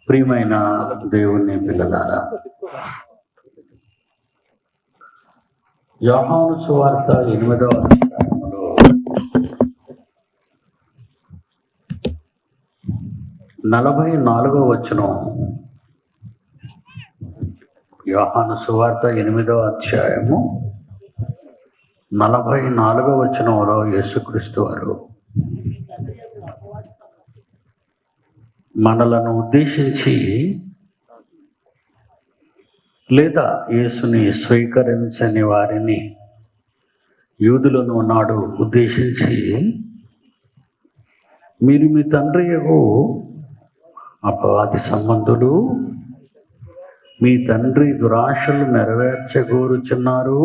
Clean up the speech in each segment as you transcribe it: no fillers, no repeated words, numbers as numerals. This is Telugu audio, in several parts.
ప్రియమైన దేవుని పిల్లలారా, యోహాను సువార్త 8వ అధ్యాయంలో 44వ వచనం. యోహాను సువార్త 8వ అధ్యాయము 44వ వచనంలో యేసుక్రీస్తు వారు మనలను ఉద్దేశించి, లేదా యేసుని స్వీకరించని వారిని, యూదులను నాడు ఉద్దేశించి, మీరు మీ తండ్రి యగు అపవాది సంబంధులు, మీ తండ్రి దురాశలు నెరవేర్చగోరుచున్నారు,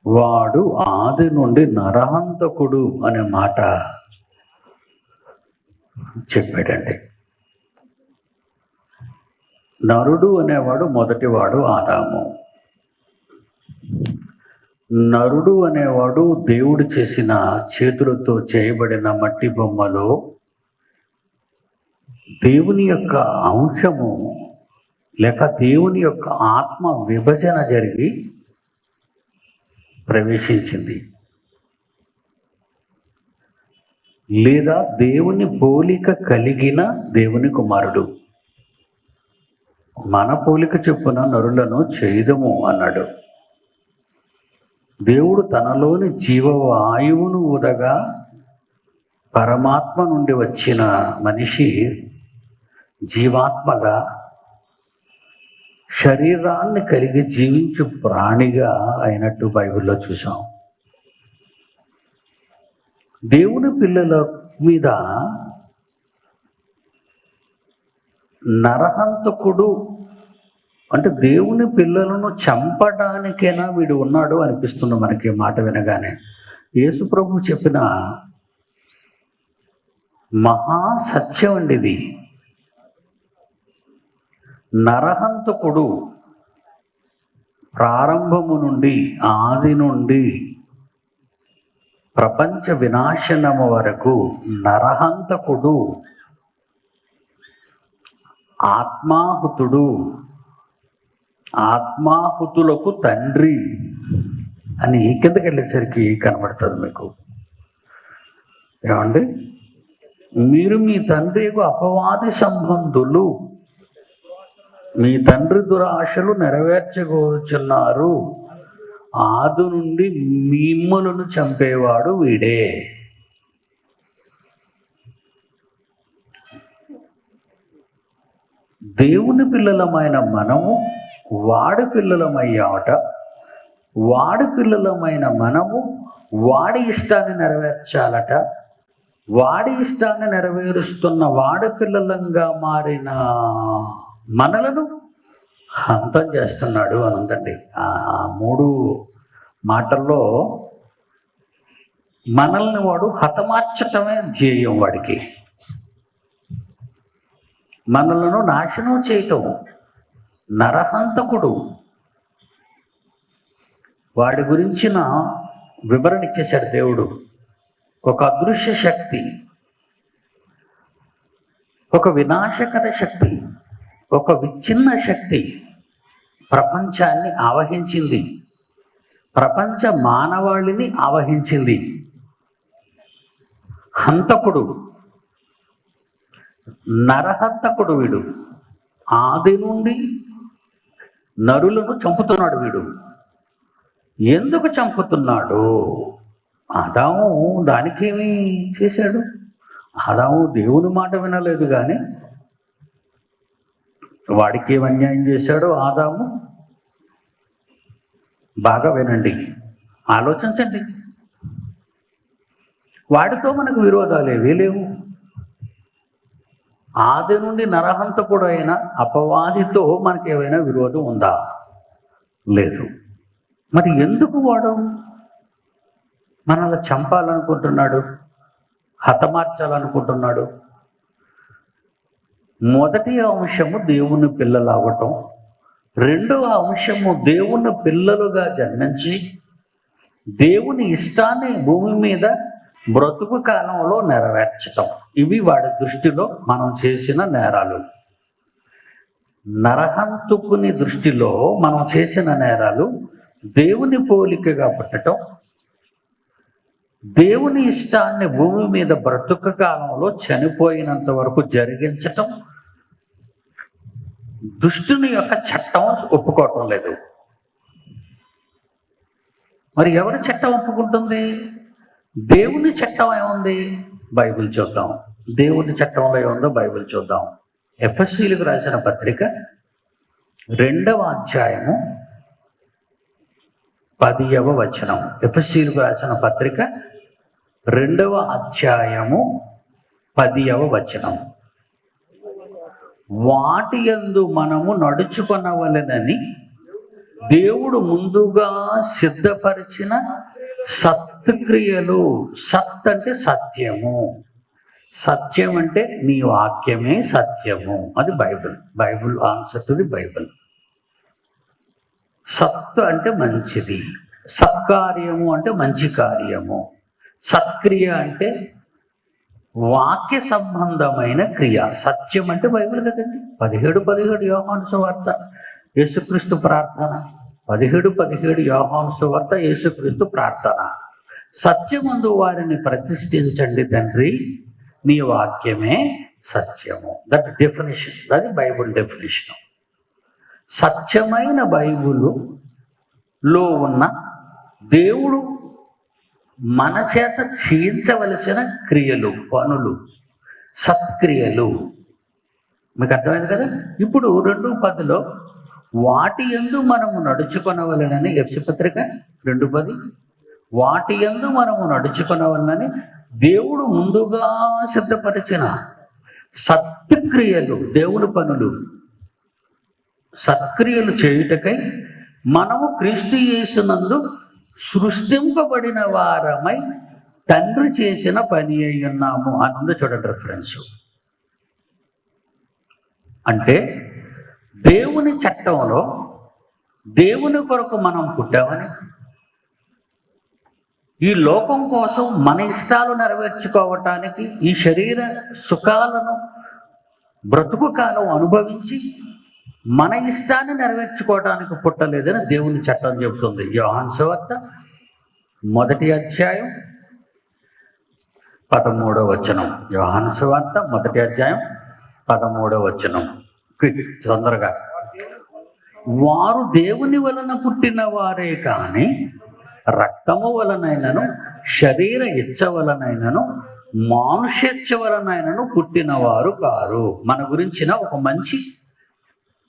వాడు ఆది నుండి నరహంతకుడు అనే మాట చెప్పాడండి. నరుడు అనేవాడు మొదటివాడు ఆదాము. నరుడు అనేవాడు దేవుడు చేసిన చేతులతో చేయబడిన మట్టి బొమ్మలో దేవుని యొక్క అంశము లేక దేవుని యొక్క ఆత్మ విభజన జరిగి ప్రవేశించింది. లేదా దేవుని పోలిక కలిగిన దేవుని కుమారుడు. మన పోలిక చొప్పున నరులను చేయుదము అన్నాడు. దేవుడు తనలోని జీవవాయువును ఊదగా పరమాత్మ నుండి వచ్చిన మనిషి జీవాత్మగా శరీరాన్ని కలిగి జీవించు ప్రాణిగా అయినట్టు బైబిల్లో చూసాం. దేవుని పిల్లల మీద నరహంతకుడు అంటే దేవుని పిల్లలను చంపడానికైనా వీడు ఉన్నాడు అనిపిస్తుంది మనకి మాట వినగానే. యేసు ప్రభు చెప్పిన మహా సత్యం అండి ఇది. నరహంతకుడు ప్రారంభము నుండి, ఆది నుండి ప్రపంచ వినాశనము వరకు నరహంతకుడు, ఆత్మాహుతుడు, ఆత్మాహుతులకు తండ్రి అని కిందకి వెళ్ళేసరికి కనబడుతుంది మీకు. ఏమండి, మీరు మీ తండ్రి అపవాది సంబంధులు, మీ తండ్రి దురాశలు నెరవేర్చగోరుచున్నారు, ఆది నుండి మిమ్ములను చంపేవాడు వీడే. దేవుని పిల్లలమైన మనము వాడి పిల్లలమయ్యామట. వాడి పిల్లలమైన మనము వాడి ఇష్టాన్ని నెరవేర్చాలట. వాడి ఇష్టాన్ని నెరవేరుస్తున్న వాడి పిల్లలంగా మారిన మనలను హంతం చేస్తున్నాడు అని ఉందండి. ఆ 3 మాటల్లో మనల్ని వాడు హతమార్చటమే ధ్యేయం వాడికి. మనలను నాశనం చేయటం. నరహంతకుడు. వాడి గురించిన వివరణ ఇచ్చేశాడు దేవుడు. ఒక అదృశ్య శక్తి, ఒక వినాశకర శక్తి, ఒక విచ్ఛిన్న శక్తి ప్రపంచాన్ని ఆవహించింది. ప్రపంచ మానవాళిని ఆవహించింది. హంతకుడు, నరహంతకుడు వీడు. ఆది నుండి నరులను చంపుతున్నాడు వీడు. ఎందుకు చంపుతున్నాడు? ఆదాము దానికేమి చేశాడు? ఆదాము దేవుని మాట వినలేదు, కానీ వాడికి ఏం అన్యాయం చేశాడు ఆదాము? బాగా వినండి, ఆలోచించండి. వాడితో మనకు విరోధాలు ఏవీ లేవు. ఆది నుండి నరహంతకుడు అయిన అపవాదితో మనకి ఏమైనా విరోధం ఉందా? లేదు. మరి ఎందుకు వాడు మనల్ని చంపాలనుకుంటున్నాడు, హతమార్చాలనుకుంటున్నాడు? మొదటి అంశము దేవుని పిల్లలు అవ్వటం. రెండవ అంశము దేవుని పిల్లలుగా జన్మించి దేవుని ఇష్టాన్ని భూమి మీద బ్రతుకు కాలంలో నెరవేర్చటం. ఇవి వాడి దృష్టిలో మనం చేసిన నేరాలు. నరహంతుకుని దృష్టిలో మనం చేసిన నేరాలు దేవుని పోలికగా పుట్టడం, దేవుని ఇష్టాన్ని భూమి మీద బ్రతుకు కాలంలో చనిపోయినంత వరకు జరిగించటం. దుష్టుని యొక్క చట్టం ఒప్పుకోవటం లేదు. మరి ఎవరి చట్టం ఒప్పుకుంటుంది? దేవుని చట్టం ఏముంది? బైబిల్ చూద్దాం. దేవుని చట్టంలో ఏముందో బైబిల్ చూద్దాం. ఎఫెసీయులకు రాసిన పత్రిక 2వ అధ్యాయము 10వ వచనం. ఎఫెసీయులకు రాసిన పత్రిక 2వ అధ్యాయము 10వ వచనం. వాటి యందు మనము నడుచుకొనవలెనని దేవుడు ముందుగా సిద్ధపరిచిన సత్క్రియలు. సత్ అంటే సత్యము. సత్యం అంటే నీ వాక్యమే సత్యము. అది Bible. Bible answer to the Bible. సత్ అంటే మంచిది. సత్కార్యము అంటే మంచి కార్యము. సత్క్రియ అంటే వాక్య సంబంధమైన క్రియ. సత్యం అంటే బైబిల్ కదండి. 17:17 యోహాను సువార్త యేసుక్రీస్తు ప్రార్థన. 17:17 యోహాను సువార్త యేసుక్రీస్తు ప్రార్థన. సత్యమందు వారిని ప్రతిష్ఠించండి తండ్రి, నీ వాక్యమే సత్యము. That definition. అది బైబిల్ డెఫినేషన్. సత్యమైన బైబిల్లో ఉన్న దేవుడు మన చేత చేయించవలసిన క్రియలు, పనులు, సత్క్రియలు. మీకు అర్థమైంది కదా? ఇప్పుడు 2:10 వాటి యందు మనము నడుచుకొనవలెనని, ఎఫెసీ పత్రిక 2:10, వాటి యందు మనము నడుచుకొనవలెనని దేవుడు ముందుగా సిద్ధపరిచిన సత్క్రియలు, దేవుని పనులు, సత్క్రియలు చేయుటకై మనము క్రీస్తు యేసునందు సృష్టింపబడిన వారమై తండ్రి చేసిన పని అయి ఉన్నాము అని చూడండి రిఫరెన్స్. అంటే దేవుని చట్టంలో దేవుని కొరకు మనం పుట్టామని, ఈ లోకం కోసం మన ఇష్టాలు నెరవేర్చుకోవటానికి, ఈ శరీర సుఖాలను బ్రతుకు కాలం అనుభవించి మన ఇష్టాన్ని నెరవేర్చుకోవడానికి పుట్టలేదని దేవుని చట్టం చెబుతుంది. యోహాను సువార్త 1వ అధ్యాయం 13వ వచనం. యోహాను సువార్త 1వ అధ్యాయం 13వ వచనం. తొందరగా. వారు దేవుని వలన పుట్టిన వారే కానీ రక్తము వలనైనను, శరీర ఇచ్చ వలనైనను, మానుషేచ్ఛ వలనైనను పుట్టిన వారు కారు. మన గురించిన ఒక మంచి,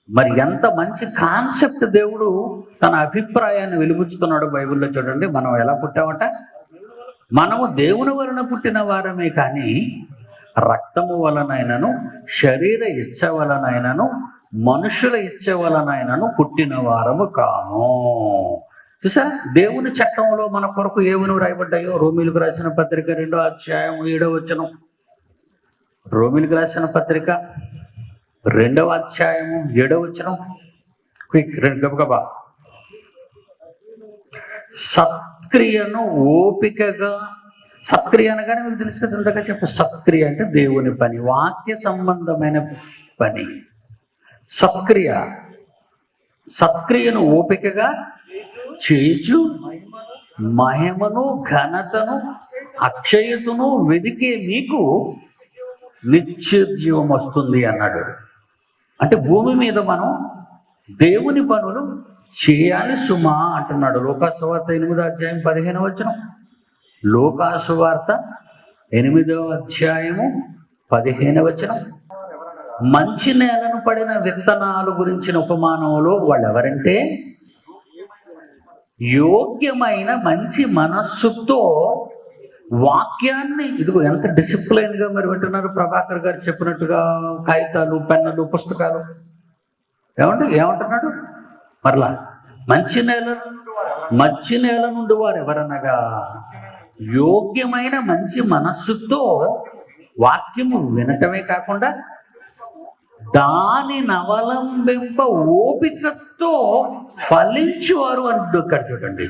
మరి ఎంత మంచి కాన్సెప్ట్ దేవుడు తన అభిప్రాయాన్ని వెలుగుచుతున్నాడు బైబిల్లో. చూడండి, మనం ఎలా పుట్టామట? మనము దేవుని వలన పుట్టిన వారమే కానీ రక్తము వలనైనను, శరీర ఇచ్చ వలనైనను, మనుషుల ఇచ్చ వలనైనను పుట్టిన వారము కాము. చూసా, దేవుని చట్టంలో మన కొరకు ఏమని రాయబడ్డాయో. రోమీలకు రాసిన పత్రిక 2వ అధ్యాయం 7వ వచనం. రోమీలకు రాసిన పత్రిక 2వ అధ్యాయము 7వ వచనం. క్విక్, గబగబా. సత్క్రియను ఓపికగా, సత్క్రియ అనగానే మీకు తెలుసు కదా, ఇంతగా చెప్పు. సత్క్రియ అంటే దేవుని పని, వాక్య సంబంధమైన పని. సత్క్రియ, సత్క్రియను ఓపికగా చేయుచు మహిమను, ఘనతను, అక్షయతను వెదికే మీకు నిత్య జీవం వస్తుంది అన్నాడు. అంటే భూమి మీద మనం దేవుని పనులు చేయాలి సుమా అంటున్నాడు. లోకాసు వార్త 8వ అధ్యాయం 15వ వచనం. లోకాసు వార్త 8వ అధ్యాయము 15వ వచనం. మంచి నేలను పడిన విత్తనాలు గురించిన ఉపమానంలో వాళ్ళు ఎవరంటే యోగ్యమైన మంచి మనస్సుతో వాక్యాన్ని, ఇదిగో ఎంత డిసిప్లైన్గా మీరు వింటున్నారు. ప్రభాకర్ గారు చెప్పినట్టుగా కాగితాలు, పెన్నులు, పుస్తకాలు. ఏమంటున్నాడు మరలా? మంచి నేల నుండి వారు ఎవరనగా యోగ్యమైన మంచి మనస్సుతో వాక్యము వినటమే కాకుండా దానిని అవలంబింప ఓపికతో ఫలించువారు అంటూ చూడండి.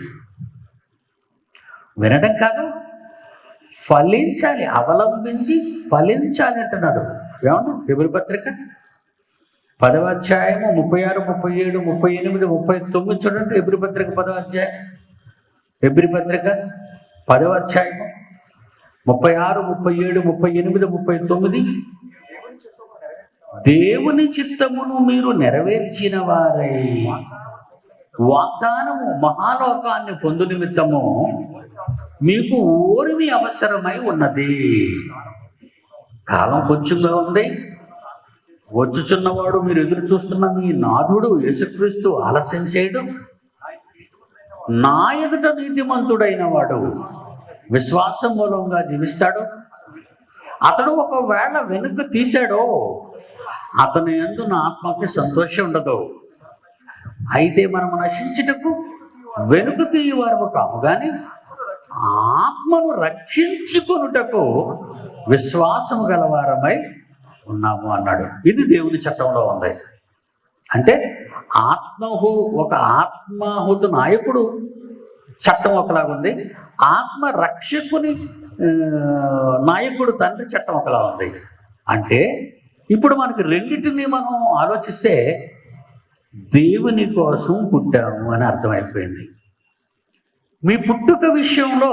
వినడం కాదు, ఫలించాలి, అవలంబించి ఫలించాలి అంటున్నాడు. ఏమన్నా హెబ్రీ పత్రిక 10వ అధ్యాయము 36, 37, 38, 39 చూడండి. హెబ్రీ పత్రిక 10వ అధ్యాయం, హెబ్రీ పత్రిక 10వ అధ్యాయము 36, 37, 38, 39. దేవుని చిత్తమును మీరు నెరవేర్చిన వారై వాగ్దానము మహాలోకాన్ని పొందు నిమిత్తము మీకు ఓరిమి అవసరమై ఉన్నది. కాలం కొంచెంగా ఉంది, వచ్చుచున్నవాడు మీరు ఎదురు చూస్తున్న మీ నాథుడు యేసుక్రీస్తు ఆలస్యం చేయడం. నా ఎదుట నీతిమంతుడైన వాడు విశ్వాసం మూలంగా జీవిస్తాడు. అతడు ఒకవేళ వెనుక తీశాడో అతని యందు నా ఆత్మకి సంతోషం ఉండదు. అయితే మనం నశించుటకు వెనుక తీయవారము కాము కానీ ఆత్మను రక్షించుకొనుటకు విశ్వాసము గలవారమై ఉన్నాము అన్నాడు. ఇది దేవుని చట్టంలో ఉంది. అంటే ఒక ఆత్మాహుత నాయకుడు చట్టం ఒకలాగా ఉంది, ఆత్మ రక్షకుని నాయకుడు తండ్రి చట్టం ఒకలా ఉంది. అంటే ఇప్పుడు మనకి రెండింటిని మనం ఆలోచిస్తే దేవుని కోసం పుట్టాము అని అర్థమైపోయింది. మీ పుట్టుక విషయంలో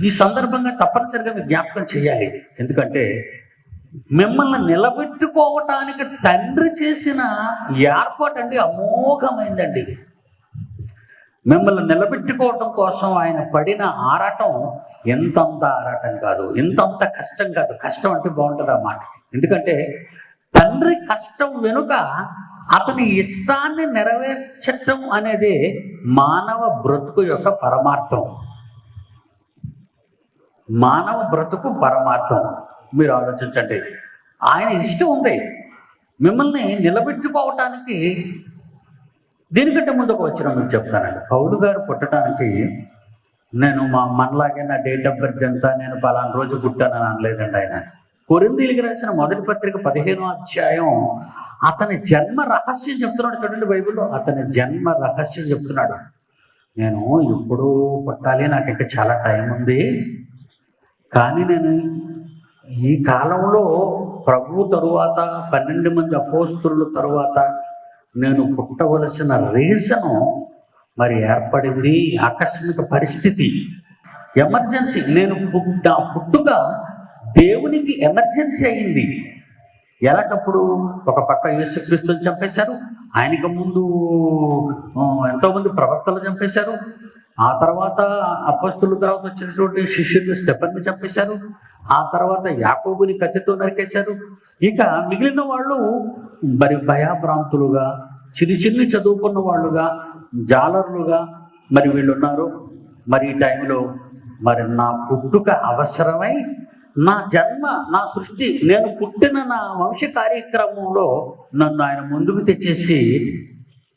ఈ సందర్భంగా తప్పనిసరిగా మీరు జ్ఞాపకం చేయాలి. ఎందుకంటే మిమ్మల్ని నిలబెట్టుకోవటానికి తండ్రి చేసిన ఏర్పాటు అండి అమోఘమైందండి. మిమ్మల్ని నిలబెట్టుకోవటం కోసం ఆయన పడిన ఆరాటం ఎంతంత ఆరాటం కాదు, ఎంతంత కష్టం కాదు. కష్టం అంటే బాగుంటుంది అన్నమాట. ఎందుకంటే తండ్రి కష్టం వెనుక అతని ఇష్టాన్ని నెరవేర్చటం అనేది మానవ బ్రతుకు యొక్క పరమార్థం. మానవ బ్రతుకు పరమార్థం. మీరు ఆలోచించండి, ఆయన ఇష్టం ఉంది మిమ్మల్ని నిలబెట్టుకోవటానికి. దీనికంటే ముందు ఒక వచనం మీకు చెప్తానండి. పౌలు గారు పుట్టడానికి నేను మనలాగే నా డేట్ ఆఫ్ బర్త్ ఎంత, నేను పలానా రోజు పుట్టానని అనలేదండి. ఆయన కొరింథీయులకు రాసిన మొదటి పత్రిక 15వ అధ్యాయం అతని జన్మ రహస్యం చెప్తున్నాడు. చూడండి బైబిల్లో అతని జన్మ రహస్యం చెప్తున్నాడు. నేను ఎప్పుడు పుట్టాలి, నాకు ఇంకా చాలా టైం ఉంది, కానీ నేను ఈ కాలంలో ప్రభు తరువాత 12 మంది అపోస్తలుల తరువాత నేను పుట్టవలసిన రీజను మరి ఏర్పడింది. ఆకస్మిక పరిస్థితి, ఎమర్జెన్సీ. నేను పుట్టుక దేవునికి ఎమర్జెన్సీ అయింది. ఎలాంటప్పుడు ఒక పక్క యేసుక్రీస్తుని చంపేశారు, ఆయనకు ముందు ఎంతోమంది ప్రవక్తలు చంపేశారు, ఆ తర్వాత అపొస్తలుల తర్వాత వచ్చినటువంటి శిష్యులు స్టెఫెన్ని చంపేశారు, ఆ తర్వాత యాకోబుని కత్తితో నరికేశారు. ఇక మిగిలిన వాళ్ళు మరి భయాభ్రాంతులుగా, చిన్ని చదువుకున్న వాళ్ళుగా, జాలర్లుగా మరి వీళ్ళు ఉన్నారు. మరి ఈ టైంలో మరి నా పుట్టుక అవసరమై నా జన్మ, నా సృష్టి, నేను పుట్టిన నా వంశ కార్యక్రమంలో నన్ను ఆయన ముందుకు తెచ్చేసి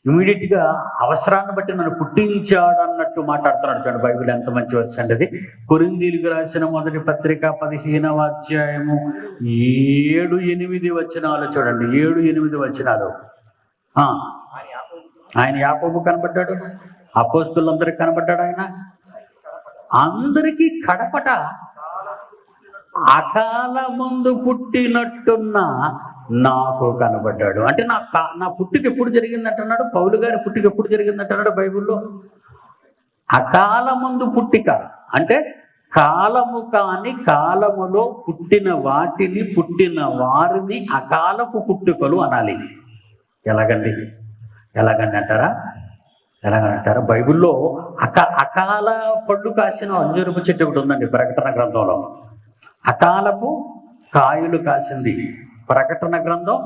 ఇమీడియట్గా అవసరాన్ని బట్టి నన్ను పుట్టించాడు అన్నట్టు మాట్లాడుతున్నాడు. చూడండి బైబిల్ ఎంత మంచి వర్షం అంటే అది. కొరింథీయులకు రాసిన మొదటి పత్రిక 15వ అధ్యాయము 7-8 వచనాలు చూడండి. 7-8 వచనాలు. ఆయన యాకోబు కనబడ్డాడు, అపోస్తలులందరికీ కనబడ్డాడు. ఆయన అందరికీ కడపట అకాల ముందు పుట్టినట్టున్న నాకు కనబడ్డాడు. అంటే నా పుట్టుక ఎప్పుడు జరిగిందంటున్నాడు పౌలు గారి పుట్టుక ఎప్పుడు జరిగిందంటున్నాడు బైబిల్లో. అకాల ముందు పుట్టిక అంటే కాలము కాని కాలములో పుట్టిన వాటిని, పుట్టిన వారిని అకాలపు పుట్టుకలు అనాలి. ఎలాగండి అంటారా? ఎలాగంటారా? బైబిల్లో అకాల పళ్ళు కాసిన అంజూరపు చెట్టు ఒకటి ఉందండి ప్రకటన గ్రంథంలో. అకాలపు కాయలు కాసింది. ప్రకటన గ్రంథం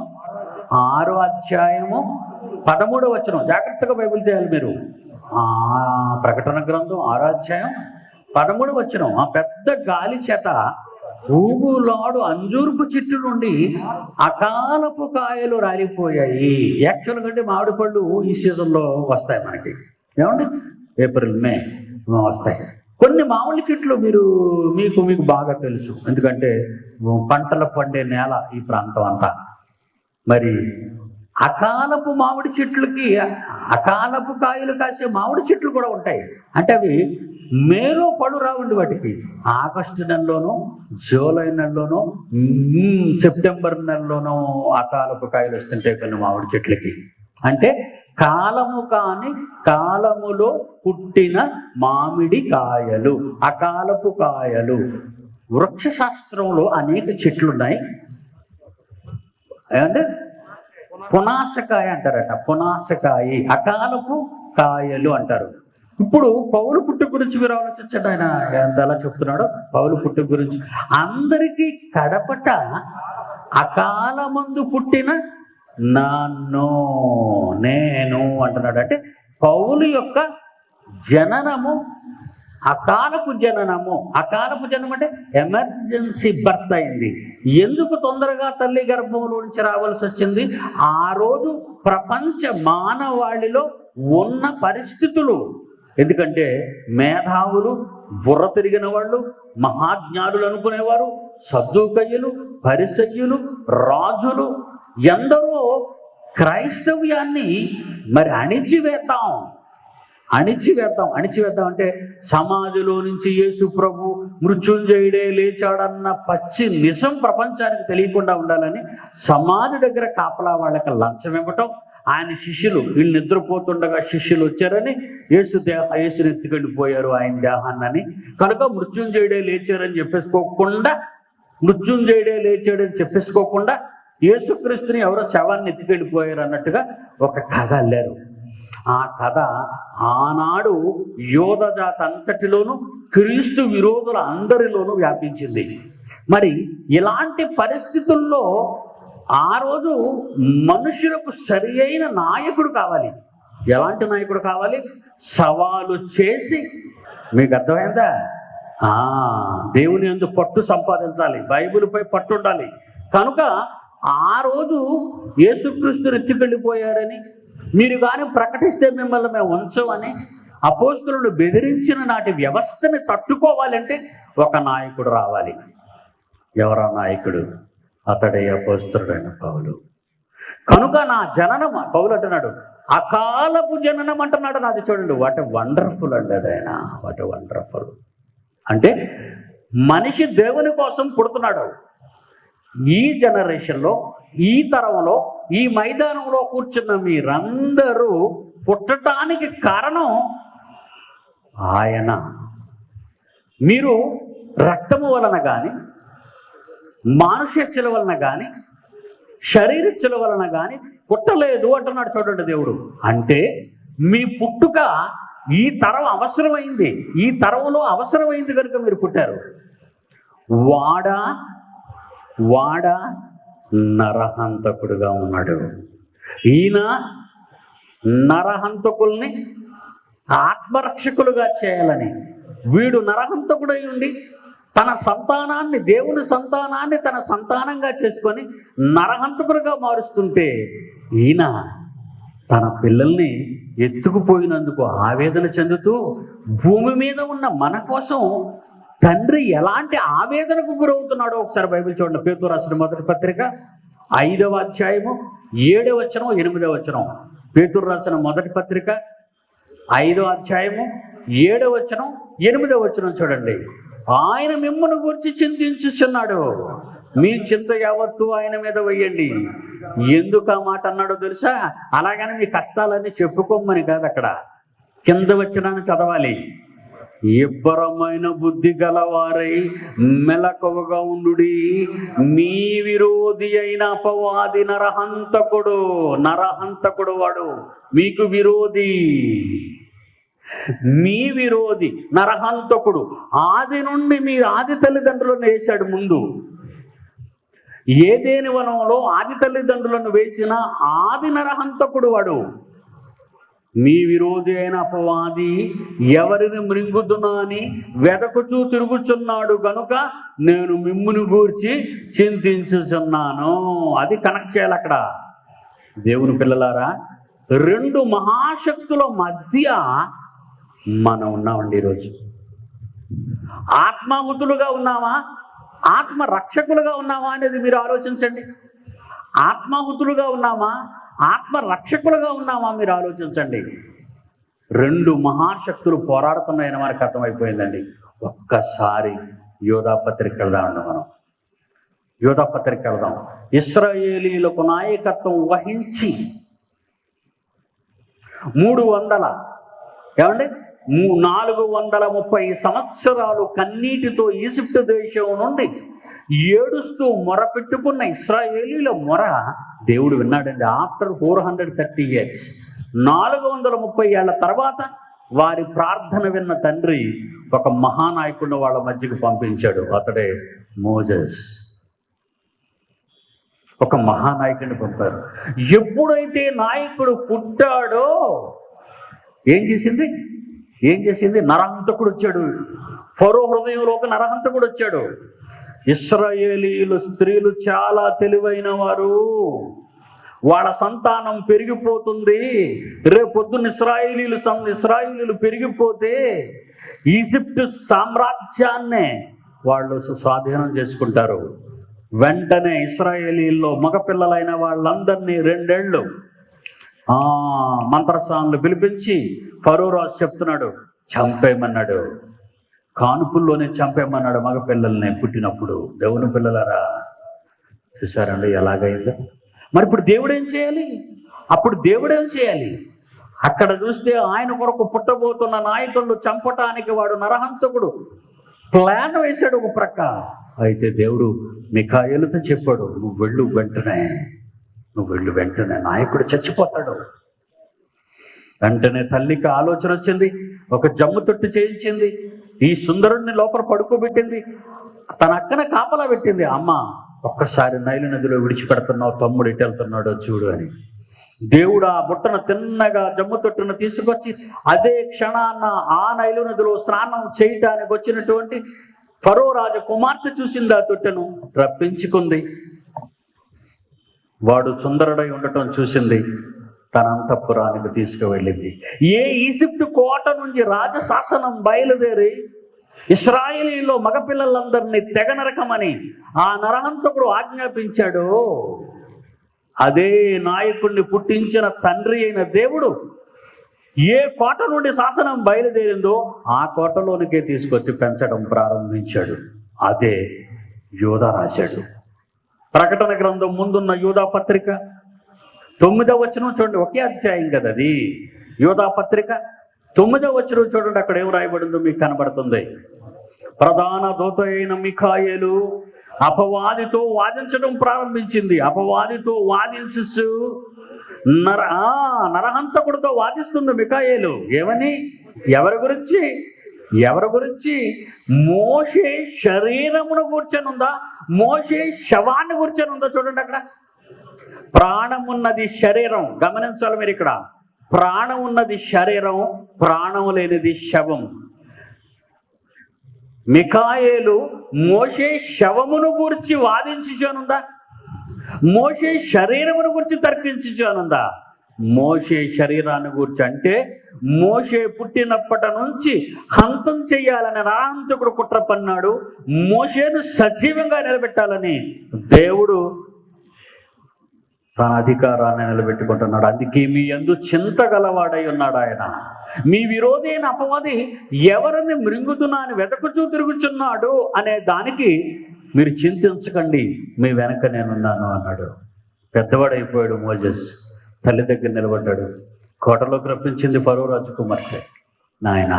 6వ అధ్యాయము 13వ వచనం. జాగ్రత్తగా బైబిల్ చేయాలి మీరు. ప్రకటన గ్రంథం 6వ అధ్యాయం 13వ వచనం. ఆ పెద్ద గాలి చేత ఊగులాడు అంజూరపు చెట్టు నుండి అకాలపు కాయలు రాలిపోయాయి. యాక్చువల్గా అంటే మామిడి పళ్ళు ఈ సీజన్లో వస్తాయి మనకి. ఏమండి? ఏప్రిల్, మే వస్తాయి. కొన్ని మామిడి చెట్లు మీకు బాగా తెలుసు, ఎందుకంటే పంటలు పండే నేల ఈ ప్రాంతం అంతా. మరి అకాలపు మామిడి చెట్లకి అకాలపు కాయలు కాసే మామిడి చెట్లు కూడా ఉంటాయి. అంటే అవి మేలో పడు రావండి. వాటికి ఆగస్టు నెలలోనూ, జూలై నెలలోనూ, సెప్టెంబర్ నెలలోనూ అకాలపు కాయలు వస్తుంటాయి కొన్ని మామిడి చెట్లకి. అంటే కాలము కాని కాలములో పుట్టిన మామిడి కాయలు, అకాలపు కాయలు. వృక్ష శాస్త్రంలో అనేక చెట్లు ఉన్నాయి. అంటే పునాసకాయ అంటారట, పునాసకాయ, అకాలపు కాయలు అంటారు. ఇప్పుడు పౌలు పుట్టుక గురించి మీరు ఆలోచించండి. ఆయన ఎంత ఎలా చెప్తున్నాడో పౌలు పుట్టుక గురించి. అందరికీ కడపట అకాలమందు పుట్టిన నన్ను నేను అంటున్నాడు. అంటే పౌలు యొక్క జననము అకాలపు జననము. అకాలపు జననం అంటే ఎమర్జెన్సీ బర్త్ అయింది. ఎందుకు తొందరగా తల్లి గర్భంలో నుంచి రావాల్సి వచ్చింది? ఆ రోజు ప్రపంచ మానవాళిలో ఉన్న పరిస్థితులు. ఎందుకంటే మేధావులు, బుర్ర తిరిగిన వాళ్ళు, మహాజ్ఞానులు అనుకునేవారు, సద్దూకయ్యులు, పరిసయ్యులు, రాజులు ఎందరో క్రైస్తవ్యాన్ని మరి అణిచివేద్దాం అంటే సమాధిలో నుంచి యేసు ప్రభు మృత్యుంజయుడే లేచాడన్న పచ్చి నిజం ప్రపంచానికి తెలియకుండా ఉండాలని సమాధి దగ్గర కాపలా వాళ్ళకి లంచం ఇవ్వటం. ఆయన శిష్యులు, వీళ్ళు నిద్రపోతుండగా శిష్యులు వచ్చారని యేసుని ఎత్తుకెళ్ళిపోయారు ఆయన దేహాన్నని. కనుక మృత్యుంజయుడే లేచాడని చెప్పేసుకోకుండా యేసుక్రీస్తుని ఎవరో శవాన్ని ఎత్తుకెళ్ళిపోయారు అన్నట్టుగా ఒక కథ అల్లారు. ఆ కథ ఆనాడు యోధ జాతి అంతటిలోనూ, క్రీస్తు విరోధుల అందరిలోనూ వ్యాపించింది. మరి ఇలాంటి పరిస్థితుల్లో ఆ రోజు మనుషులకు సరి అయిన నాయకుడు కావాలి. ఎలాంటి నాయకుడు కావాలి? సవాలు చేసి, మీకు అర్థమైందా? దేవుని యందు పట్టు సంపాదించాలి, బైబిల్పై పట్టు ఉండాలి. కనుక ఆ రోజు యేసుక్రీస్తుని ఎత్తుకెళ్ళిపోయారని మీరు కానీ ప్రకటిస్తే మిమ్మల్ని మేము ఉంచమని అపోస్తలులను బెదిరించిన నాటి వ్యవస్థని తట్టుకోవాలంటే ఒక నాయకుడు రావాలి. ఎవరా నాయకుడు? అతడే అపోస్తలుడైన పౌలు. కనుక నా జననం, పౌలు అంటున్నాడు, అకాలపు జననం అంటున్నాడు నాది. చూడండి, వాట్ వండర్ఫుల్ అండి అది. ఆయన వాట్ వండర్ఫుల్ అంటే మనిషి దేవుని కోసం పుడుతున్నాడు. ఈ జనరేషన్లో, ఈ తరంలో, ఈ మైదానంలో కూర్చున్న మీరందరూ పుట్టడానికి కారణం ఆయన. మీరు రక్తము వలన కానీ, మానుష్యచ్చల వలన కానీ, శరీరచ్చల వలన కానీ పుట్టలేదు అంటున్నాడు. చూడండి దేవుడు. అంటే మీ పుట్టుక ఈ తరం అవసరమైంది, ఈ తరంలో అవసరమైంది కనుక మీరు పుట్టారు. వాడ నరహంతకుడుగా ఉన్నాడు. ఈయన నరహంతకుల్ని ఆత్మరక్షకులుగా చేయాలని, వీడు నరహంతకుడై ఉండి తన సంతానాన్ని, దేవుని సంతానాన్ని తన సంతానంగా చేసుకొని నరహంతకులుగా మారుస్తుంటే, ఈయన తన పిల్లల్ని ఎత్తుకుపోయినందుకు ఆవేదన చెందుతూ భూమి మీద ఉన్న మన కోసం తండ్రి ఎలాంటి ఆవేదనకు గురవుతున్నాడో ఒకసారి బైబిల్ చూడండి. పేతురు రాసిన మొదటి పత్రిక 5వ అధ్యాయము 7వ వచనం 8వ వచనం. పేతురు రాసిన మొదటి పత్రిక 5వ అధ్యాయము 7వ వచనం 8వ వచనం చూడండి. ఆయన మిమ్మల్ని గురించి చింతించుచున్నాడు, మీ చింత యావత్తు ఆయన మీద వేయండి. ఎందుకు ఆ మాట అన్నాడో తెలుసా? అలాగని మీ కష్టాలన్నీ చెప్పుకోమని కాదు. అక్కడ కింద వచనాన్ని చదవాలి. ఇబ్బరమైన బుద్ధి గలవారై మెలకువగా ఉండుడి, మీ విరోధి అయిన అపవాది నరహంతకుడు వాడు మీకు విరోధి. మీ విరోధి నరహంతకుడు ఆది నుండి మీ ఆది తల్లిదండ్రులను వేశాడు. ముందు ఏదేని వనంలో ఆది తల్లిదండ్రులను వేసిన ఆది నరహంతకుడు వాడు. మీ విరోధి అయిన అపవాది ఎవరిని మృంగుదునా అని వెదకుచూ తిరుగుచున్నాడు గనుక నేను మిమ్మును గూర్చి చింతించుచున్నాను. అది కనెక్ట్ చేయాలి అక్కడ. దేవుని పిల్లలారా, రెండు మహాశక్తుల మధ్య మనం ఉన్నామండి ఈరోజు. ఆత్మాహుతులుగా ఉన్నామా, ఆత్మ రక్షకులుగా ఉన్నామా అనేది మీరు ఆలోచించండి. ఆత్మాహుతులుగా ఉన్నామా, ఆత్మ రక్షకులుగా ఉన్నామా? మీరు ఆలోచించండి. రెండు మహాశక్తులు పోరాడుతున్నాయని మనకు అర్థమైపోయిందండి. ఒక్కసారి యోధా పత్రిక వెళ్దామండి. మనం యోధా పత్రిక వెళ్దాం. ఇశ్రాయేలీలకు నాయకత్వం వహించి 430 సంవత్సరాలు కన్నీటితో ఈజిప్టు దేశం నుండి ఏడుస్తూ మొర పెట్టుకున్న ఇశ్రాయేలీల మొర దేవుడు విన్నాడండి. ఆఫ్టర్ 430 years, 430 ఏళ్ల తర్వాత వారి ప్రార్థన విన్న తండ్రి ఒక మహానాయకుడిని వాళ్ళ మధ్యకు పంపించాడు. అతడే మోజెస్. ఒక మహానాయకుడిని పంపారు. ఎప్పుడైతే నాయకుడు పుట్టాడో ఏం చేసింది? నరహంతకుడు వచ్చాడు. ఫరో హృదయంలో ఒక నరహంతకుడు వచ్చాడు. ఇశ్రాయేలీయులు స్త్రీలు చాలా తెలివైన వారు, వాళ్ళ సంతానం పెరిగిపోతుంది. రేపొద్దున ఇశ్రాయేలీలు పెరిగిపోతే ఈజిప్టు సామ్రాజ్యాన్నే వాళ్ళు స్వాధీనం చేసుకుంటారు. వెంటనే ఇశ్రాయేలీల్లో మగపిల్లలైన వాళ్ళందరినీ 2 ఏళ్ళు మంత్రసానులు పిలిపించి ఫరో రాజు చెప్తున్నాడు, చంపేయమన్నాడు. కానుపుల్లోనే చంపేయమన్నాడు మగపిల్లల్ని పుట్టినప్పుడు. దేవుని పిల్లలరా, చూసారండి ఎలాగైందో. మరి ఇప్పుడు దేవుడేం చేయాలి? అక్కడ చూస్తే ఆయన కొరకు పుట్టబోతున్న నాయకులను చంపటానికి వాడు నరహంతకుడు ప్లాన్ వేశాడు ఒక ప్రక్క. అయితే దేవుడు మిఖాయేలుతో చెప్పాడు, నువ్వు వెళ్ళు వెంటనే నాయకుడు చచ్చిపోతాడు. వెంటనే తల్లికి ఆలోచన వచ్చింది. ఒక జమ్ము తొట్టు చేయించింది. ఈ సుందరుడిని లోపల పడుకోబెట్టింది. తన అక్కన కాపలా పెట్టింది. అమ్మ, ఒక్కసారి నైలు నదిలో విడిచిపెడుతున్నావు, తమ్ముడు ఎటు వెళ్తున్నాడో చూడు అని. దేవుడు ఆ బుట్టను తిన్నగా జమ్ము తొట్టును తీసుకొచ్చి అదే క్షణాన్న ఆ నైలు నదిలో స్నానం చేయటానికి వచ్చినటువంటి ఫరో రాజు కుమార్తె చూసింది. ఆ తొట్టెను రప్పించుకుంది. వాడు సుందరుడై ఉండటం చూసింది. తన అంతఃపురానికి తీసుకువెళ్ళింది. ఈజిప్టు కోట నుంచి రాజశాసనం బయలుదేరి ఇశ్రాయేలీలో మగపిల్లలందరినీ తెగ నరకమని ఆ నరహంతకుడు ఆజ్ఞాపించాడు. అదే నాయకుడిని పుట్టించిన తండ్రి అయిన దేవుడు ఏ కోట నుండి శాసనం బయలుదేరిందో ఆ కోటలోనికే తీసుకొచ్చి పెంచడం ప్రారంభించాడు. అదే యోధా రాశాడు. ప్రకటన గ్రంథం ముందున్న యోధా పత్రిక 9వ వచనం చూడండి. ఒకే అధ్యాయం కదా అది. యోధా పత్రిక 9వ వచనం చూడండి. అక్కడ ఏం రాయబడిందో మీకు కనబడుతుంది. ప్రధాన దూత అయిన మిఖాయేలు అపవాదితో వాదించడం ప్రారంభించింది. అపవాదితో వాదించు నరహంతకుడితో వాదిస్తుంది మిఖాయేలు. ఏమని? ఎవరి గురించి? మోషే శరీరమును కూర్చొనుందా, మోషే శవాన్ని కూర్చొనుందా? చూడండి, అక్కడ ప్రాణం ఉన్నది శరీరం. గమనించాలి మీరు ఇక్కడ. ప్రాణం ఉన్నది శరీరం, ప్రాణం లేనిది శవం. మిఖాయేలు మోషే శవమును గురించి వాదించుచనుందా, మోషే శరీరమును గురించి తర్కించుచనుందా? మోషే శరీరాన్ని గురించి అంటే మోషే పుట్టినప్పటి నుంచి హంతం చెయ్యాలని నరహంతకుడు కుట్ర పన్నాడు. మోషేను సజీవంగా నిలబెట్టాలని దేవుడు తన అధికారాన్ని నిలబెట్టుకుంటున్నాడు. అందుకే మీ యందు చింత గలవాడై ఉన్నాడు ఆయన. మీ విరోధి అయిన అపవాది ఎవరిని మృంగుతున్నా అని వెతకుచూ తిరుగుచున్నాడు అనే దానికి మీరు చింతించకండి, మీ వెనక నేనున్నాను అన్నాడు. పెద్దవాడైపోయాడు మోజెస్. తల్లి దగ్గర నిలబడ్డాడు. కోటలోకి రప్పించింది ఫరో రాజు కుమార్తె. నాయన,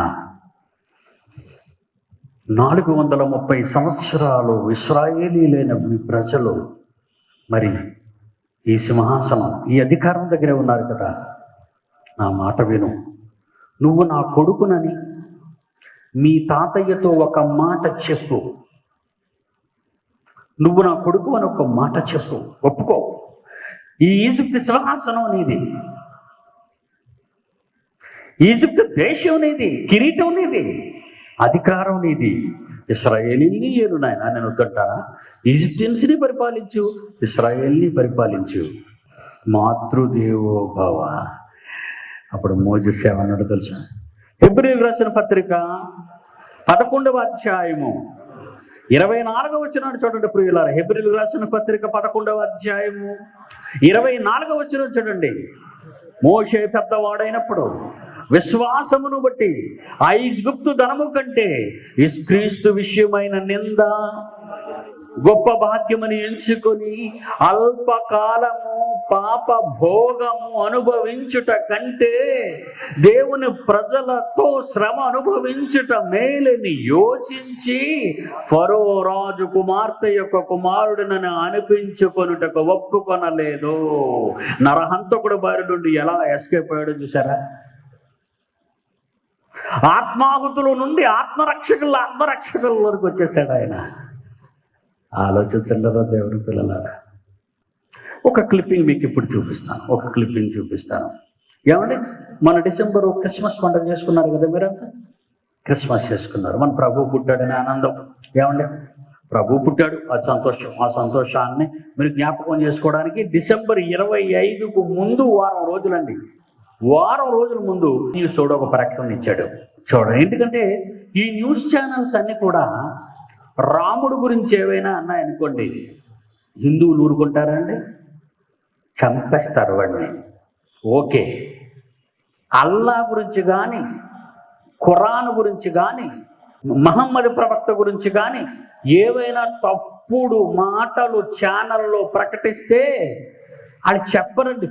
430 సంవత్సరాలు ఇశ్రాయేలీలైన మీ ప్రజలు మరి ఈ సింహాసనం, ఈ అధికారం దగ్గరే ఉన్నారు కదా. నా మాట విను. నువ్వు నా కొడుకునని మీ తాతయ్యతో ఒక మాట చెప్పు. నువ్వు నా కొడుకు అని ఒక మాట చెప్పు, ఒప్పుకో. ఈ ఈజిప్ట్ సింహాసనం నీది, ఈజిప్ట్ దేశం నీది, కిరీటం నీది, అధికారం నీది. ఇశ్రాయేలీని ఏలు నాయన, నేను వద్దంటానా? ఈజిప్టియన్స్ని పరిపాలించు, ఇశ్రాయేల్ని పరిపాలించు. మాతృదేవో భవ. అప్పుడు మోజెస్ ఏమన్నాడు తెలుసా? హెబ్రీయులకు రాసిన పత్రిక 11వ అధ్యాయము 24వ వచనాన్ని చూడండి ప్రియులారా. హెబ్రీయులకు రాసిన పత్రిక 11వ అధ్యాయము 24వ వచనం చూడండి. మోషే పెద్దవాడైనప్పుడు విశ్వాసమును బట్టి ఐగుప్తు ధనము కంటే క్రీస్తు విషయమైన నింద గొప్ప భాగ్యమని ఎంచుకొని అల్పకాలము పాప భోగము అనుభవించుట కంటే దేవుని ప్రజలతో శ్రమ అనుభవించుట మేలని యోచించి ఫరో రాజు కుమార్తె యొక్క కుమారుడినని అనిపించుకొనుటకు ఒప్పుకొనలేదు. నరహంతకుడు బారి నుండి ఎలా ఎస్కేప్ అయ్యాడో చూసారా? ఆత్మాహుతుల నుండి ఆత్మరక్షకుల వరకు వచ్చేసాడు ఆయన. ఆలోచించండి దేవుని పిల్లలారా. ఒక క్లిప్పింగ్ మీకు ఇప్పుడు చూపిస్తాను. ఏమండి, మన డిసెంబర్ క్రిస్మస్ పండుగ చేసుకున్నారు కదా మీరంతా. క్రిస్మస్ చేసుకున్నారు. మన ప్రభు పుట్టాడని ఆనందం. ఏమండి, ప్రభు పుట్టాడు, అది సంతోషం. ఆ సంతోషాన్ని మీరు జ్ఞాపకం చేసుకోవడానికి డిసెంబర్ 25కు ముందు వారం రోజుల ముందు న్యూస్ ఒక ప్రకటన ఇచ్చాడు. చూడండి, ఎందుకంటే ఈ న్యూస్ ఛానల్స్ అన్నీ కూడా రాముడు గురించి ఏవైనా అన్నాయనుకోండి, హిందువులు ఊరుకుంటారా అండి? చంపేస్తారు వాడిని. ఓకే, అల్లా గురించి కానీ, ఖురాన్ గురించి కానీ, మహమ్మద్ ప్రవక్త గురించి కానీ ఏవైనా తప్పుడు మాటలు ఛానల్లో ప్రకటిస్తే అది చెప్పరండి,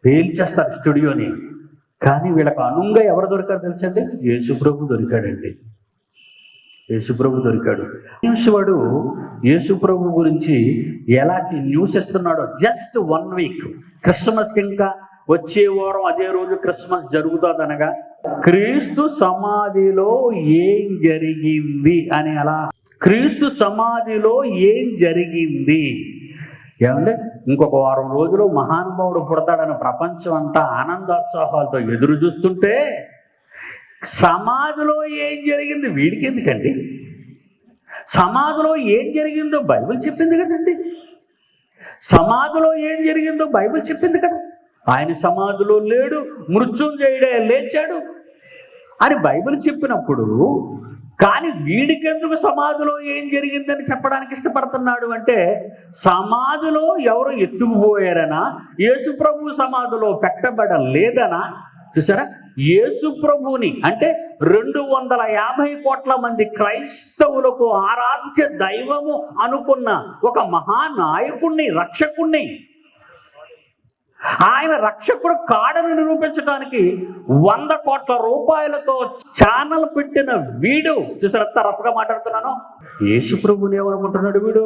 పేల్చేస్తారు స్టూడియోని. కానీ వీళ్ళకు అనుంగా ఎవరు దొరికారు తెలుసండి? యేసుప్రభు దొరికాడండి. యేసుప్రభు దొరికాడు. న్యూస్ వాడు యేసుప్రభు గురించి ఎలాంటి న్యూస్ ఇస్తున్నాడో జస్ట్ 1 వీక్, క్రిస్మస్కి ఇంకా వచ్చే వారం అదే రోజు క్రిస్మస్ జరుగుతుందనగా క్రీస్తు సమాధిలో ఏం జరిగింది అని, అలా క్రీస్తు సమాధిలో ఏం జరిగింది ఏమంటే ఇంకొక వారం రోజులు మహానుభావుడు పుడతాడని ప్రపంచం అంతా ఆనందోత్సాహాలతో ఎదురు చూస్తుంటే సమాధిలో ఏం జరిగింది వీడికి ఎందుకండి? సమాధిలో ఏం జరిగిందో బైబిల్ చెప్పింది కదండి. సమాధిలో ఏం జరిగిందో బైబిల్ చెప్పింది కదా. ఆయన సమాధిలో లేడు, మృత్యుంజయుడే లేచాడు అని బైబిల్ చెప్పినప్పుడు, కానీ వీడికెందుకు సమాధిలో ఏం జరిగిందని చెప్పడానికి ఇష్టపడుతున్నాడు అంటే, సమాధిలో ఎవరు ఎత్తుకుపోయారనా, యేసుప్రభు సమాధిలో పెట్టబడలేదనా? చూసారా, యేసుప్రభుని అంటే 250 కోట్ల మంది క్రైస్తవులకు ఆరాధ్య దైవము అనుకున్న ఒక మహానాయకుణ్ణి, రక్షకుణ్ణి, ఆయన రక్షకుడు కాడని నిరూపించడానికి 100 కోట్ల రూపాయలతో ఛానల్ పెట్టిన వీడు, చూసారు ఎంత రఫ్గా మాట్లాడుతున్నాను. యేసుప్రభుని ఏమనుకుంటున్నాడు వీడు?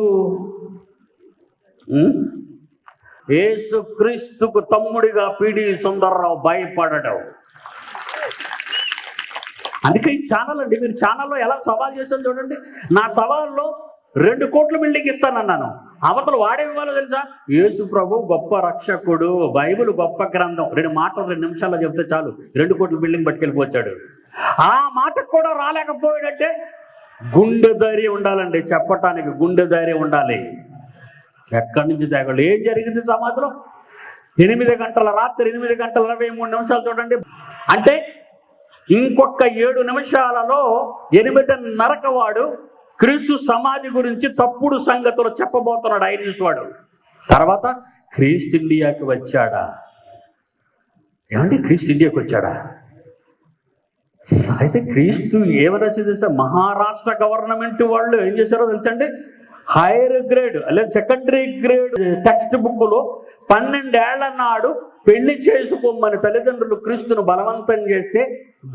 యేసుక్రీస్తుకు తమ్ముడిగా పిడి సుందర్రావు భయపడడం. అందుకే ఈ ఛానల్ అండి, మీరు ఛానల్లో ఎలా సవాల్ చేస్తాను చూడండి. నా సవాల్లో 2 కోట్ల బిల్డింగ్ ఇస్తానన్నాను. అవతలు వాడేవాళ్ళు తెలుసా? యేసు ప్రభు గొప్ప రక్షకుడు, బైబిల్ గొప్ప గ్రంథం. 2 మాటలు 2 నిమిషాల్లో చెప్తే చాలు 2 కోట్ల బిల్డింగ్ పట్టుకెళ్ళిపోతాడు. ఆ మాటకు కూడా రాలేకపోయాడంటే గుండె ధైర్యం ఉండాలండి, చెప్పటానికి గుండె ధైర్యం ఉండాలి. ఎక్కడి నుంచి తేగలడు? ఏం జరిగింది సమాధిలో? 8 గంటల రాత్రి 8 గంటల 23 నిమిషాలు చూడండి. అంటే ఇంకొక 7 నిమిషాలలో 8:30 వాడు క్రీస్తు సమాధి గురించి తప్పుడు సంగతులు చెప్పబోతున్నాడు ఐన్యూస్ వాడు. తర్వాత క్రీస్తు ఇండియాకి వచ్చాడా? ఏమండి, క్రీస్తు ఇండియాకి వచ్చాడా? అయితే క్రీస్తు ఏమైనా చేసా, మహారాష్ట్ర గవర్నమెంట్ వాళ్ళు ఏం చేశారో తెలుసండి, హైయర్ గ్రేడ్ లేదా సెకండరీ గ్రేడ్ టెక్స్ట్ బుక్లో 12 ఏళ్ల నాడు పెళ్లి చేసుకోమని తల్లిదండ్రులు క్రీస్తును బలవంతం చేస్తే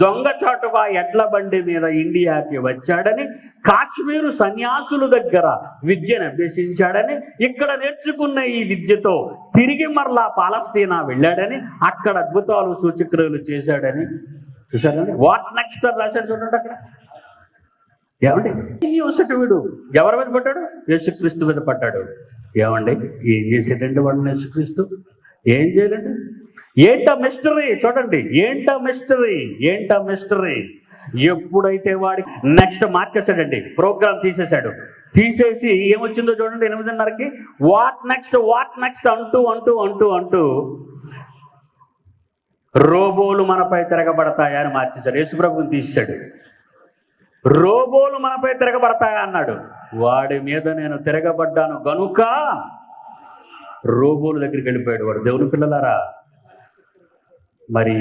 దొంగచాటుగా ఎడ్ల బండి మీద ఇండియాకి వచ్చాడని, కాశ్మీరు సన్యాసుల దగ్గర విద్యను అభ్యసించాడని, ఇక్కడ నేర్చుకున్న ఈ విద్యతో తిరిగి మరలా పాలస్తీనా వెళ్ళాడని, అక్కడ అద్భుతాలు సూచక్రియలు చేశాడని. చూసారండి, వాట్ నెక్స్ట్ రాశాడు చూడండి అక్కడ. ఏమండి, వీడు ఎవరి మీద పడ్డాడు? యేసుక్రీస్తు మీద పడ్డాడు. ఏమండి, ఏం చేసేటండి వాడు యేసుక్రీస్తు? ఏం చేయలేండి. ఏంటా మిస్టరీ చూడండి, ఏంటా మిస్టరీ. ఎప్పుడైతే వాడి నెక్స్ట్ మార్చేశాడండి, ప్రోగ్రామ్ తీసేసి ఏమొచ్చిందో చూడండి 8:30కి వాట్ నెక్స్ట్ అంటూ రోబోలు మనపై తిరగబడతాయని మార్చేశాడు. యేసుప్రభుని తీసేశాడు. రోబోలు మనపై తిరగబడతాయి అన్నాడు. వాడి మీద నేను తిరగబడ్డాను గనుక రోబోల దగ్గరికి వెళ్ళిపోయాడు వాడు. దేవుని పిల్లలారా, మరి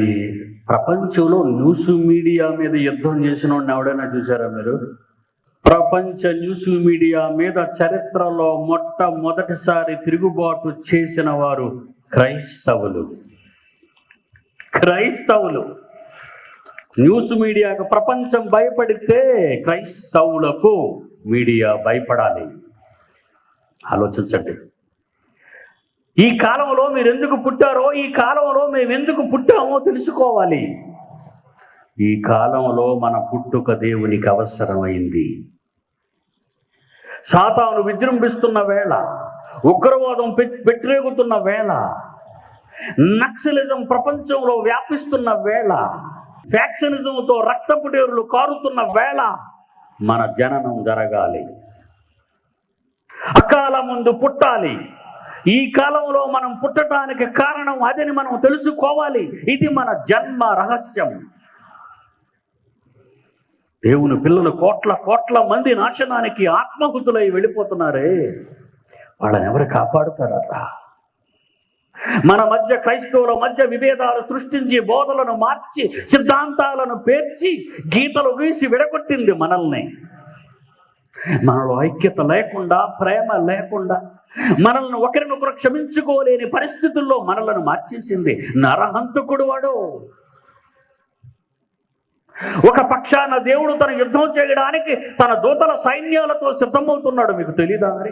ప్రపంచంలో న్యూస్ మీడియా మీద యుద్ధం చేసిన వాడిని ఎవడైనా చూసారా మీరు? ప్రపంచ న్యూస్ మీడియా మీద చరిత్రలో మొట్టమొదటిసారి తిరుగుబాటు చేసిన వారు క్రైస్తవులు. న్యూస్ మీడియాకు ప్రపంచం భయపడితే క్రైస్తవులకు మీడియా భయపడాలి. ఆలోచించండి. ఈ కాలంలో మీరు ఎందుకు పుట్టారో, ఈ కాలంలో మేము ఎందుకు పుట్టామో తెలుసుకోవాలి. ఈ కాలంలో మన పుట్టుక దేవునికి అవసరమైంది. సాతాను విజృంభిస్తున్న వేళ, ఉగ్రవాదం పెట్టిరేగుతున్న వేళ, నక్సలిజం ప్రపంచంలో వ్యాపిస్తున్న వేళ, ఫ్యాక్షనిజంతో రక్తపుటేరులు కారుతున్న వేళ మన జననం జరగాలి. అకాల ముందు పుట్టాలి. ఈ కాలంలో మనం పుట్టడానికి కారణం అదని మనం తెలుసుకోవాలి. ఇది మన జన్మ రహస్యం. దేవుని పిల్లలు కోట్ల మంది నాశనానికి ఆత్మహుతులై వెళ్ళిపోతున్నారే, వాళ్ళని ఎవరు కాపాడుతారా? మన మధ్య, క్రైస్తవుల మధ్య విభేదాలు సృష్టించి, బోధలను మార్చి, సిద్ధాంతాలను పేర్చి, గీతలు గీసి విడగొట్టింది మనల్ని. మనలో ఐక్యత లేకుండా, ప్రేమ లేకుండా, మనల్ని ఒకరినొకరు క్షమించుకోలేని పరిస్థితుల్లో మనలను మార్చేసింది నరహంతకుడు వాడు. ఒక పక్షాన దేవుడు తన యుద్ధం చేయడానికి తన దూతల సైన్యాలతో సిద్ధమవుతున్నాడు. మీకు తెలీదా? మరి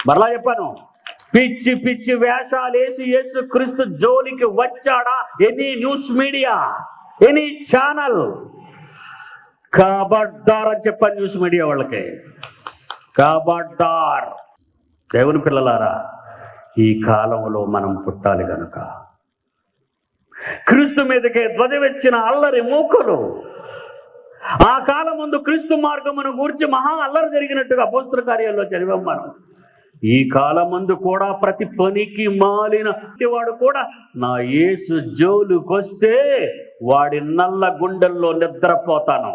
మరలా చెప్పాను, పిచ్చి పిచ్చి వేషాలేసి యేసు క్రీస్తు జోలికి వచ్చాడా any news media, any channel? ఖబర్దార్ అని చెప్పాను న్యూస్ మీడియా వాళ్ళకి. ఖబర్దార్. దేవుని పిల్లలారా, ఈ కాలంలో మనం పుట్టాలి గనుక క్రీస్తు మీదకే ధ్వజమెచ్చిన అల్లరి మూకలు, ఆ కాలం ముందు క్రీస్తు మార్గమును గూర్చి మహా అల్లరి జరిగినట్టుగా అపోస్తల కార్యాల్లో చదివాం మనం. ఈ కాలం ముందు కూడా ప్రతి పనికి మాలిన వాడు కూడా నా యేసు జోలుకొస్తే వాడి నల్ల గుండెల్లో నిద్రపోతాను.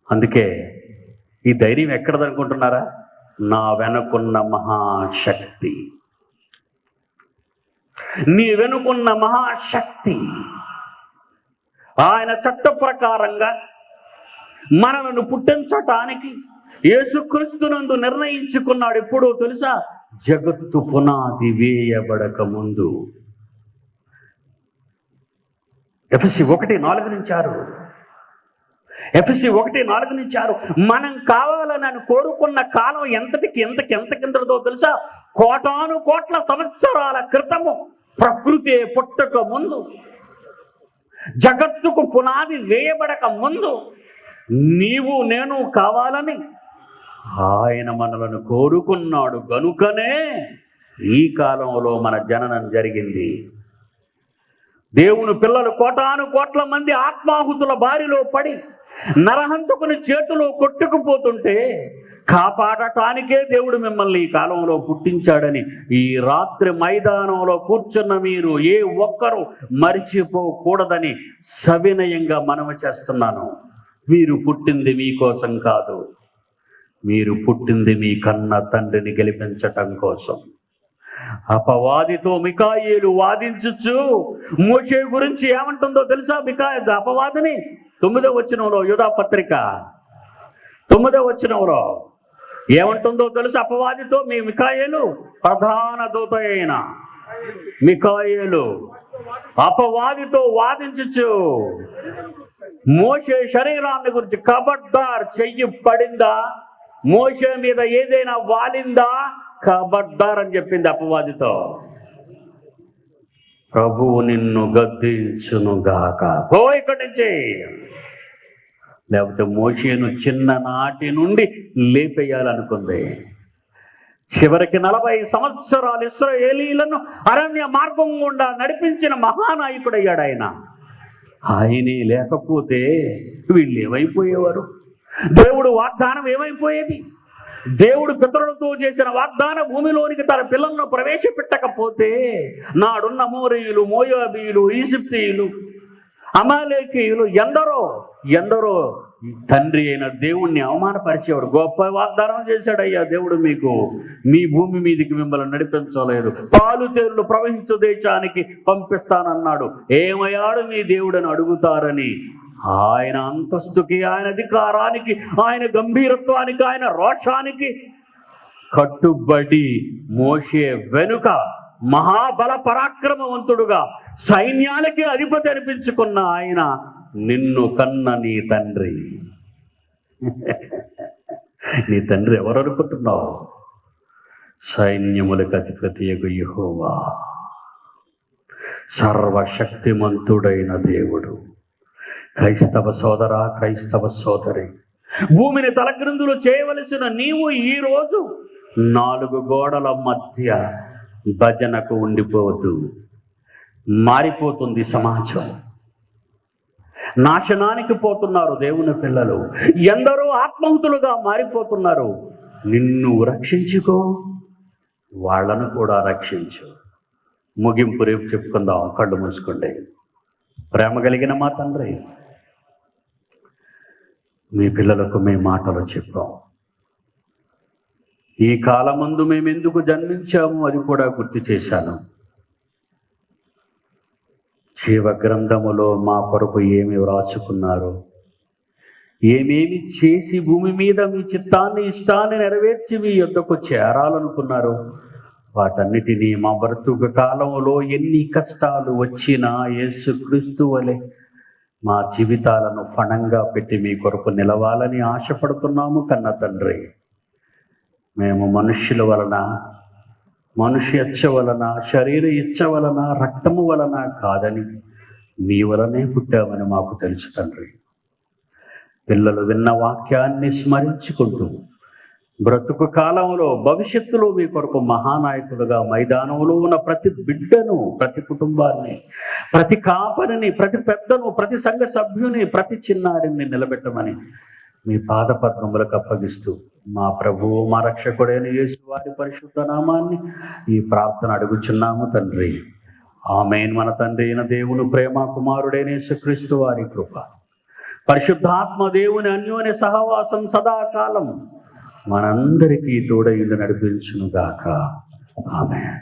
అందుకే ఈ ధైర్యం ఎక్కడదనుకుంటున్నారా? నా వెనుకున్న మహాశక్తి, నీ వెనుకున్న మహాశక్తి ఆయన చట్ట ప్రకారంగా మనలను పుట్టించటానికి యేసుక్రీస్తునందు నిర్ణయించుకున్నాడు. ఎప్పుడో తెలుసా? జగత్తు పునాది వేయబడక ముందు. ఎఫెసీ 1:4-6. ఎఫెసీ 1:4-6. మనం కావాలని కోరుకున్న కాలం ఎంత కిందదో తెలుసా? కోటాను కోట్ల సంవత్సరాల క్రితము, ప్రకృతి పుట్టక ముందు, జగత్తుకు పునాది వేయబడక ముందు నీవు నేను కావాలని ఆయన మనలను కోరుకున్నాడు గనుకనే ఈ కాలంలో మన జననం జరిగింది. దేవుని పిల్లలు కోటాను కోట్ల మంది ఆత్మాహుతుల బారిలో పడి నరహంతకుని చేతిలో కొట్టుకుపోతుంటే కాపాడటానికే దేవుడు మిమ్మల్ని ఈ కాలంలో పుట్టించాడని ఈ రాత్రి మైదానంలో కూర్చున్న మీరు ఏ ఒక్కరూ మరిచిపోకూడదని సవినయంగా మనవి చేస్తున్నాను. మీరు పుట్టింది మీకోసం కాదు, మీరు పుట్టింది మీ కన్న తండ్రిని గెలిపించటం కోసం. అపవాదితో మికాయేలు వాదించచ్చు. మోషే గురించి ఏమంటుందో తెలుసా? అపవాదిని 9వ వచనంలో, యూదా పత్రిక 9వ వచనంలో ఏమంటుందో తెలుసు? అపవాదితో మీ మికాయేలు, ప్రధాన దూత అయిన మికాయేలు అపవాదితో వాదించచ్చు. మోషే శరీరాన్ని గురించి ఖబర్దార్, చెయ్యి పడిందా, మోషే మీద ఏదైనా వాలిందా, ఖబర్దార్ అని చెప్పింది అపవాదితో. ప్రభువు నిన్ను గద్దించునుగాక, పో ఇక్కడి నుంచి. లేకపోతే మోషేను చిన్ననాటి నుండి లేపేయాలనుకుంది. చివరికి 40 సంవత్సరాలు ఇశ్రాయేలీయులను అరణ్య మార్గం గుండా నడిపించిన మహానాయకుడయ్యాడు ఆయన. ఆయనే లేకపోతే వీళ్ళు ఏమైపోయేవారు? దేవుడు వాగ్దానం ఏమైపోయేది? దేవుడు పితరులతో చేసిన వాగ్దాన భూమిలోనికి తన పిల్లలను ప్రవేశపెట్టకపోతే నాడున్న అమోరీయులు, మోయాబీయులు, ఈజిప్తీయులు, అమాలేకీయులు ఎందరో తండ్రి అయిన దేవుణ్ణి అవమానపరిచేవాడు. గొప్ప వాగ్దానం చేశాడయ్యా దేవుడు, మీకు మీ భూమి మీదకి మిమ్మల్ని నడిపించలేదు, పాలు తేళ్లు ప్రవహించు దేశానికి పంపిస్తానన్నాడు, ఏమయ్యాడు మీ దేవుడని అడుగుతారని ఆయన అంతస్తుకి, ఆయన అధికారానికి, ఆయన గంభీరత్వానికి, ఆయన రోషానికి కట్టుబడి మోషే వెనుక మహాబల పరాక్రమవంతుడుగా సైన్యాలకి అధిపతి అనిపించుకున్న ఆయన నిన్ను కన్న నీ తండ్రి. నీ తండ్రి ఎవరు అనుకుంటున్నావు? సైన్యములకు అధిపతియగు యెహోవా, సర్వశక్తిమంతుడైన దేవుడు. క్రైస్తవ సోదరా, క్రైస్తవ సోదరి, భూమిని తలక్రిందులు చేయవలసిన నీవు ఈరోజు 4 గోడల మధ్య భజనకు ఉండిపోవద్దు. మారిపోతుంది సమాజం, నాశనానికి పోతున్నారు దేవుని పిల్లలు, ఎందరో ఆత్మహుతులుగా మారిపోతున్నారు. నిన్ను రక్షించుకో, వాళ్ళను కూడా రక్షించు. ముగింపు రేపు చెప్పుకుందాం. కళ్ళు మూసుకోండి. ప్రేమ కలిగిన మా తండ్రి, మీ పిల్లలకు మేము మాటలు చెప్పాం. ఈ కాలమందు మేము ఎందుకు జన్మించాము అది కూడా గుర్తు చేశాను. జీవ గ్రంథములో మా కొరకు ఏమి వ్రాసుకున్నారు, ఏమేమి చేసి భూమి మీద మీ చిత్తాన్ని, ఇష్టాన్ని నెరవేర్చి మీ యొద్దకు చేరాలనుకున్నారు, వాటన్నిటినీ మా బ్రతుకు కాలంలో ఎన్ని కష్టాలు వచ్చినా యేసుక్రీస్తు వలె మా జీవితాలను ఫణంగా పెట్టి మీ కొరకు నిలవాలని ఆశపడుతున్నాము కన్న తండ్రి. మేము మనుష్యుల వలన, మనుష్య ఇచ్చ వలన, శరీర ఇచ్చ వలన, రక్తము వలన కాదని మీ వలనే పుట్టామని మాకు తెలుసు తండ్రి. పిల్లలు విన్న వాక్యాన్ని స్మరించుకుంటూ బ్రతుకు కాలంలో, భవిష్యత్తులో మీ కొరకు మహానాయకులుగా మైదానంలో ఉన్న ప్రతి బిడ్డను, ప్రతి కుటుంబాన్ని, ప్రతి కాపరిని, ప్రతి పెద్దను, ప్రతి సంఘ సభ్యుని, ప్రతి చిన్నారిని నిలబెట్టమని మీ పాదపద్మములకు అప్పగిస్తూ మా ప్రభువు, మా రక్షకుడైన యేసు వారి పరిశుద్ధ నామాన్ని ఈ ప్రార్థన అడుగుచున్నాము తండ్రి. ఆమేన్. మన తండ్రి అయిన దేవుని ప్రేమ, కుమారుడైన యేసుక్రీస్తు వారి కృప, పరిశుద్ధాత్మ దేవుని అన్యోన్య సహవాసం సదాకాలం మనందరికీ తోడైండి నడిపించును గాక. ఆమేన్.